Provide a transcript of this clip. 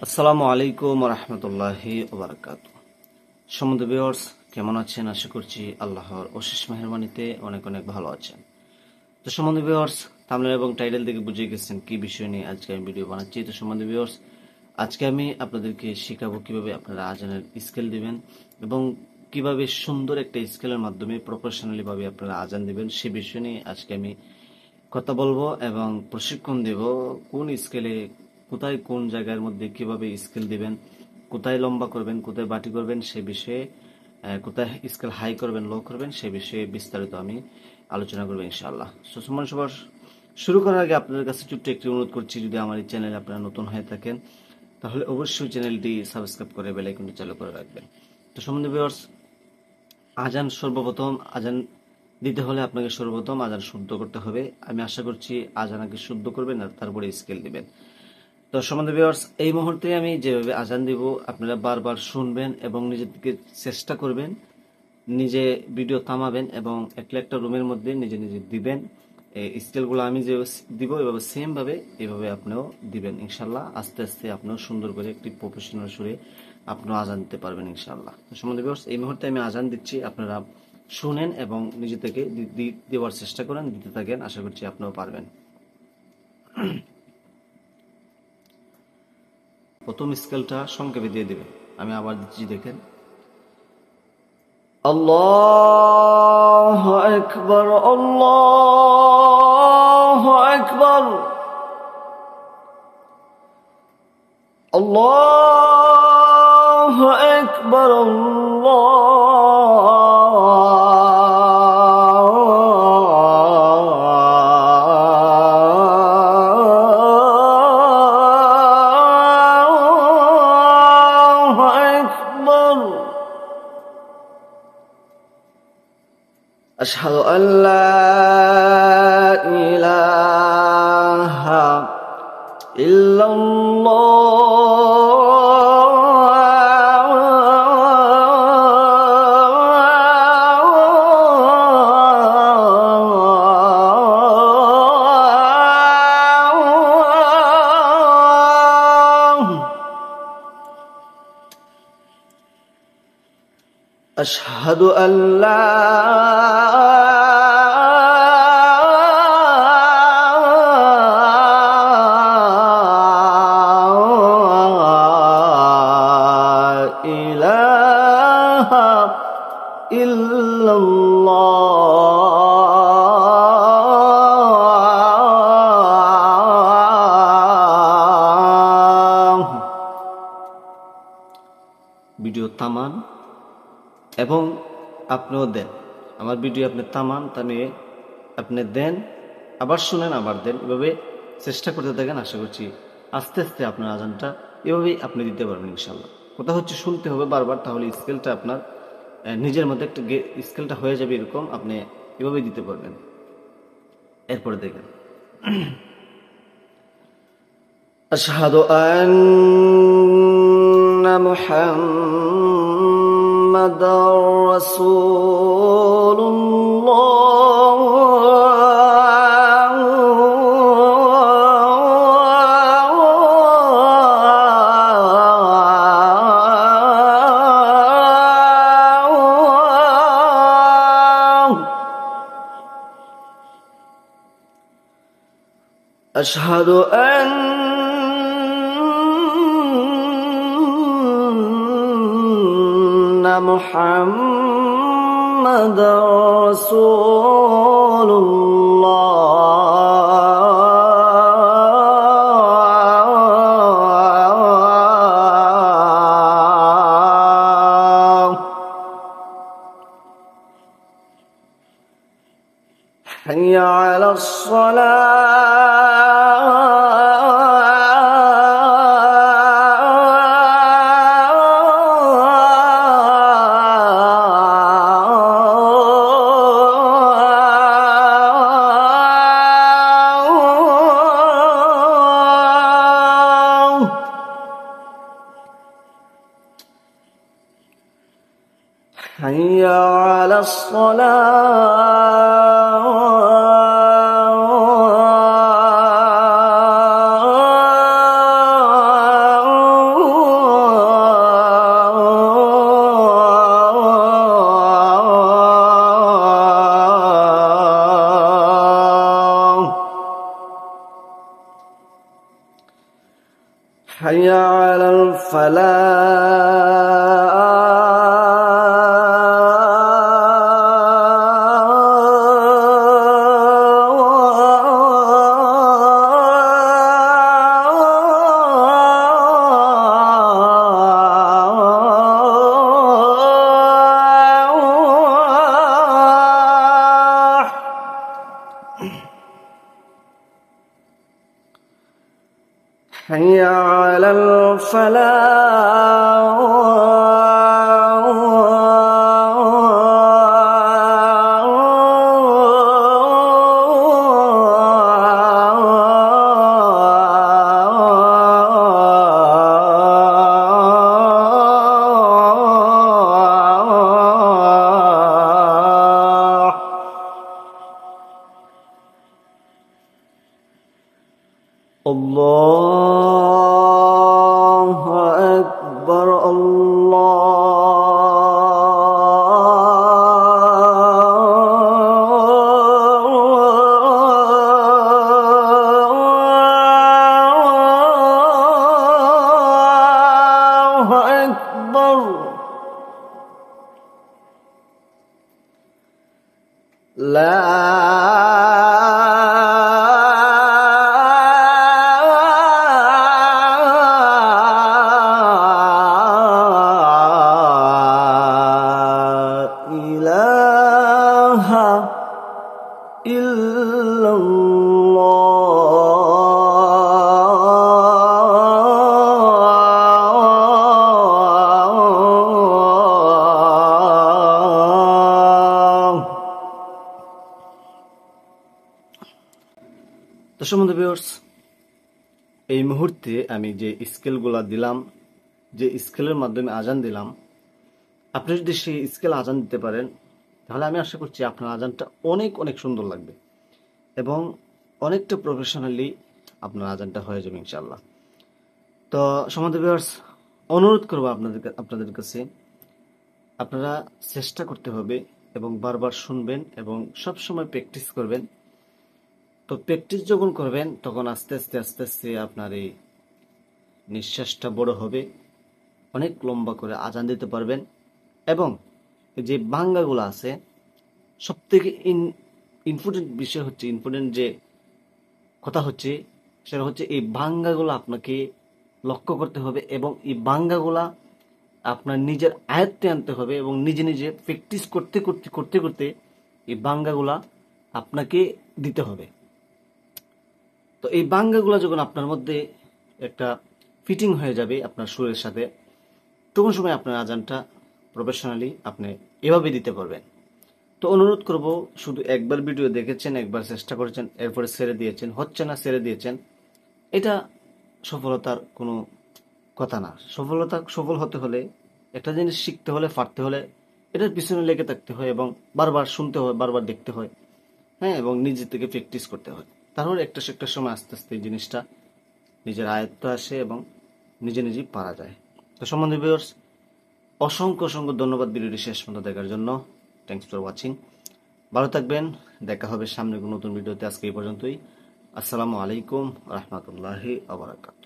আসসালামু আলাইকুম রহমতুল্লাহি ওবারাকাতুহু। সম্মানিত ভিউয়ার্স, কেমন আছেন? আশা করছি আল্লাহর অশেষ মেহেরবানিতে অনেক অনেক ভালো আছেন। তো সম্মানিত ভিউয়ার্স, থাম্বনেল এবং টাইটেল থেকে বুঝে গেছেন কি বিষয় নিয়ে আজকে আমি ভিডিও বানাচ্ছি। তো সম্মানিত ভিউয়ার্স, আজকে আমি আপনাদেরকে শেখাবো কিভাবে আপনারা আজানের স্কেল দিবেন এবং কিভাবে সুন্দর একটা স্কেলের মাধ্যমে প্রফেশনালি ভাবে আপনারা আজান দিবেন সে বিষয় নিয়ে আজকে আমি কথা বলবো এবং প্রশিক্ষণ দেব। কোন স্কেলে কোথায় কোন জায়গার মধ্যে কিভাবে স্কেল দিবেন, কোথায় লম্বা করবেন, কোথায় বাটি করবেন সে বিষয়ে, কোথায় স্কেল হাই করবেন, লো করবেন সে বিষয়ে বিস্তারিত আমি আলোচনা করবো ইনশাআল্লাহ। সম্মান সবার শুরু করার আগে আপনাদের কাছে ছোট্ট একটি অনুরোধ করছি, যদি আমার এই চ্যানেলে আপনারা নতুন হয়ে থাকেন তাহলে অবশ্যই চ্যানেলটি সাবস্ক্রাইব করে বেল আইকনটি চালু করে রাখবেন। তো সম্বন্ধে ভিউয়ার্স, আজান দিতে হলে আপনাকে সর্বপ্রথম আজান শুদ্ধ করতে হবে। আমি আশা করছি আজান আগে শুদ্ধ করবেন আর তারপরে স্কেল দিবেন। তো সম্বন্ধে ভিউয়ার্স, এই মুহূর্তে আমি যেভাবে আজান দিব আপনারা বারবার শুনবেন এবং নিজে থেকে চেষ্টা করবেন, নিজে ভিডিও থামাবেন এবং একটা রুমের মধ্যে নিজে নিজে দিবেন। এই স্কেলগুলো আমি যে দিব এভাবে সেম ভাবে এভাবে আপনিও দিবেন ইনশাল্লাহ। আস্তে আস্তে আপনিও সুন্দর করে একটি প্রফেশনাল সুরে আপনিও আজান দিতে পারবেন ইনশাল্লাহ। তো সম্বন্ধে ভিউয়ার্স, এই মুহূর্তে আমি আজান দিচ্ছি, আপনারা শুনেন এবং নিজে থেকে দেওয়ার চেষ্টা করেন, দিতে থাকেন, আশা করছি আপনিও পারবেন। প্রথম স্কেলটা সংক্ষেপে দিয়ে দিবেন, আমি আবার দিচ্ছি, দেখেন। আল্লাহু আকবার, আল্লাহু আকবার, আল্লাহু আকবার, আল্লাহু আকবার। আশহাদু আল্লা ইলাহা ইল্লাল্লাহ, أشهد أن لا إله إلا الله। ভিডিও থামান এবং আপনিও দেন, আমার ভিডিও আপনি থামিয়ে আপনি দেন, আবার শুনেন, আবার দেন, এভাবে চেষ্টা করতে থাকেন। আশা করছি আস্তে আস্তে আপনার আজানটা এভাবেই আপনি দিতে পারবেন ইনশাল্লাহ। কথা হচ্ছে শুনতে হবে বারবার, তাহলে স্কেলটা আপনার নিজের মধ্যে একটা স্কেলটা হয়ে যাবে এরকম, আপনি এভাবেই দিতে পারবেন। এরপরে দেখেন, আশহাদু আন্না মুহাম্মাদার রাসূলুল্লাহ, أشهد أن محمدا رسول الله. حي على الصلاة. حي على الصلاة. حي على حي على الله أكبر الله أكبر إلا الله তো সম্বন্ধে ভিউয়ার্স, এই মুহূর্তে আমি যে স্কেলগুলা দিলাম, যে স্কেলের মাধ্যমে আজান দিলাম, আপনি যদি সেই স্কেল আজান দিতে পারেন তাহলে আমি আশা করছি আপনার আজানটা অনেক অনেক সুন্দর লাগবে এবং অনেকটা প্রফেশনালি আপনার আজানটা হয়ে যাবে ইনশাআল্লাহ। তো সম্বন্ধে ভিউয়ার্স, অনুরোধ করবো আপনাদের কাছে আপনারা চেষ্টা করতে হবে এবং বারবার শুনবেন এবং সব সময় প্র্যাকটিস করবেন। তো প্র্যাকটিস যখন করবেন তখন আস্তে আস্তে আস্তে আস্তে আপনার এই নিঃশ্বাসটা বড় হবে, অনেক লম্বা করে আজান দিতে পারবেন এবং যে বাঙ্গাগুলো আছে সব থেকে ইম্পর্টেন্ট বিষয় হচ্ছে, ইম্পর্টেন্ট যে কথা হচ্ছে সেটা হচ্ছে এই বাঙ্গাগুলো আপনাকে লক্ষ্য করতে হবে এবং এই বাঙ্গাগুলা আপনার নিজের আয়ত্তে আনতে হবে এবং নিজে নিজে প্র্যাকটিস করতে করতে করতে করতে এই বাঙ্গাগুলা আপনাকে দিতে হবে। তো এই বাঙ্গাগুলা যখন আপনার মধ্যে একটা ফিটিং হয়ে যাবে আপনার সুরের সাথে, তখন সময় আপনার আজানটা প্রফেশনালি আপনি এভাবে দিতে পারবেন। তো অনুরোধ করব, শুধু একবার ভিডিও দেখেছেন, একবার চেষ্টা করেছেন, এরপরে ছেড়ে দিয়েছেন, হচ্ছে না ছেড়ে দিয়েছেন, এটা সফলতার কোনো কথা না। সফল হতে হলে, একটা জিনিস শিখতে হলে, পারতে হলে এটার পিছনে লেগে থাকতে হয় এবং বারবার শুনতে হয়, বারবার দেখতে হয়, হ্যাঁ, এবং নিজে থেকে প্র্যাকটিস করতে হয়। তারপর একটা সময় আস্তে আস্তে এই জিনিসটা নিজের আয়ত্ত আসে এবং নিজে নিজেই পারা যায়। তো সম্বন্ধে ভিউয়ার্স, অসংখ্য অসংখ্য ধন্যবাদ ভিডিওটি শেষ পর্যন্ত দেখার জন্য। Thanks for watching. ভালো থাকবেন, দেখা হবে সামনে কোনো নতুন ভিডিওতে। আজকে এই পর্যন্তই। আসসালামু আলাইকুম রহমতুল্লাহি ওয়া বারাকাতুহু।